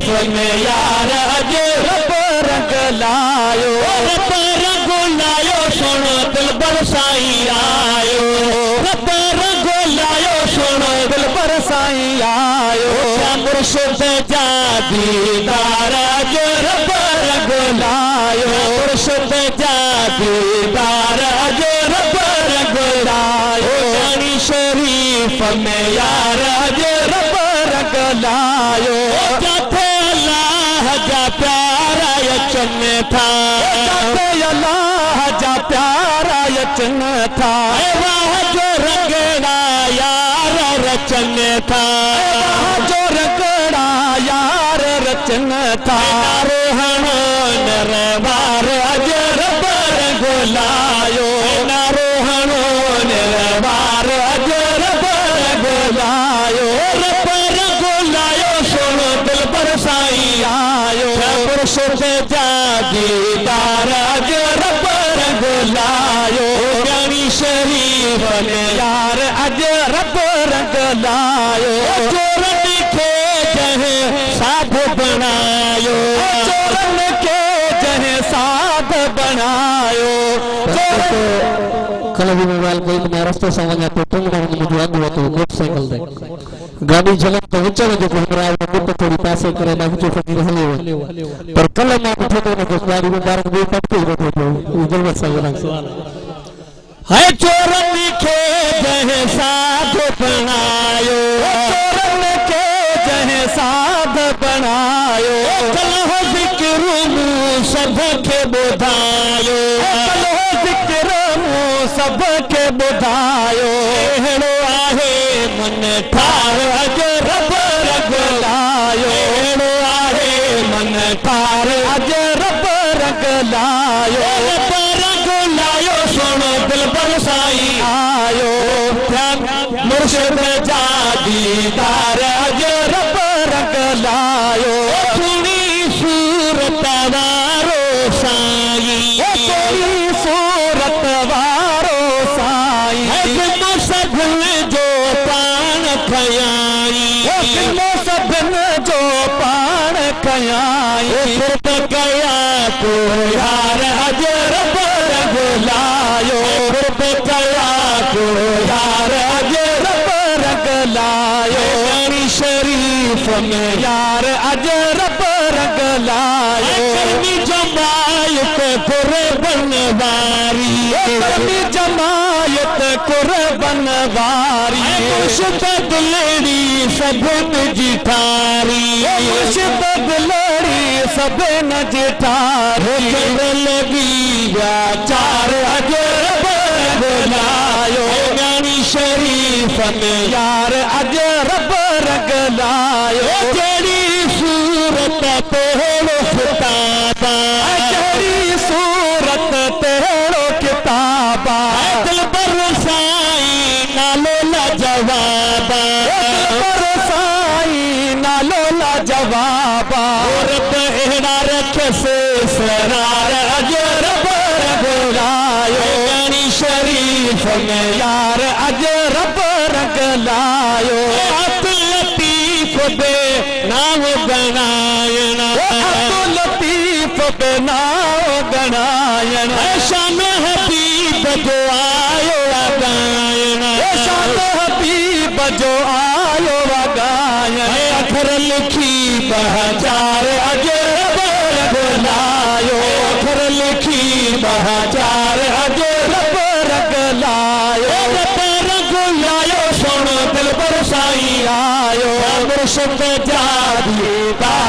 में यार अज रब रंग लायो, रब रंग लायो सुनो दिल बरसाई आयो, रब रंग लायो सुनो दिल बरसाई आयो। मुर्शिद जा दीदार अज रब रंग लायो, मुर्शिद जा दीदार अज रब रंग लायो। जानी शरीफ में यार अज रब रंग लायो, जाते अल्लाह जा प्यारा यचन था, जाते अल्लाह जा प्यारा यचन था। वाह जो रंगड़ा यार रचन था, जो रंगड़ा यार रचन था। रोहनो नरवार अज रब रंग लायो, रोहनो नरवार अज रब रंग लायो, रब रंग लायो सुनो दिल बरसाई आयो। मुर्शिद जा दीदार अज रब रंग लायो, जानी शरीफ में यार अज रब रंग लायो। चोरन के जहे साध बनायो, चोरन के जहे साध बनायो। kalau di mobil koy में रास्ते समझा तो तुम लोग मुझे आंदो तो मोटरसाइकिल दे गाड़ी चला तो ऊंचा जो हमरा को थोड़ी पासे करे ना जो फकीर हले पर कल मैं उठे तो गाड़ी में बार भी पड़ते बैठे थे उधर बस सवाल है। चोरन के जहे साध बनायो, चोरन के जहे साध बनायो। कलहो जिक्र सबके बुधायो, कलहो जिक्र सबके बुधायो। हेड़ो आहे मन ठार अज रब रंग लायो, हेड़ो आहे मन ठार अज रब रंग लायो, रब रंग लायो सुनो दिल बरसाई आयो। मुर्शिद जा दीदार अज रब रंग लायो। सुनी सूरत वारो साई, सुनी सूरत वारो साई। सभिन जो पान खयाई, सभिन जो पान खयाई। कया को यार अज रब रंग लायो, कया को यार अज रब रंग लायो। शरीफ में यार अज रब रंग लायो। जमायत कुर्बन वारी, जमायत कुर्बन वारी। मुर्शिद दिलड़ी सभिन जिठारी, मुर्शिद दिलड़ी सभिन जिठारी। लगी चार अज रब रंग लायो, ज्ञानी शरीफ में यार अज रब रंग लायो। जेड़ी सूरत तेड़ो किताबा, जेड़ी सूरत तेड़ो किताबा। दिल बरसाई नालो ला जवाबा, बरसाई नालो ला जवाबा। रब एड़ा रखे से सरार अज रब रंग लायो, यानी शरीफ में यार अज रब रंग लायो। लतीफ बे नाम गणायना, लतीफ बे नाम गणायना। शाम हबीब जो आयो गायना, शाम हबीब जो आयो गायना। अखर लिखी बहचार अज रब रंग लायो, अखर लिखी बहचार अज रब रंग लायो। रब रंग लायो सुनो दिल बरसाई आयो। मुर्शिद जा दीदार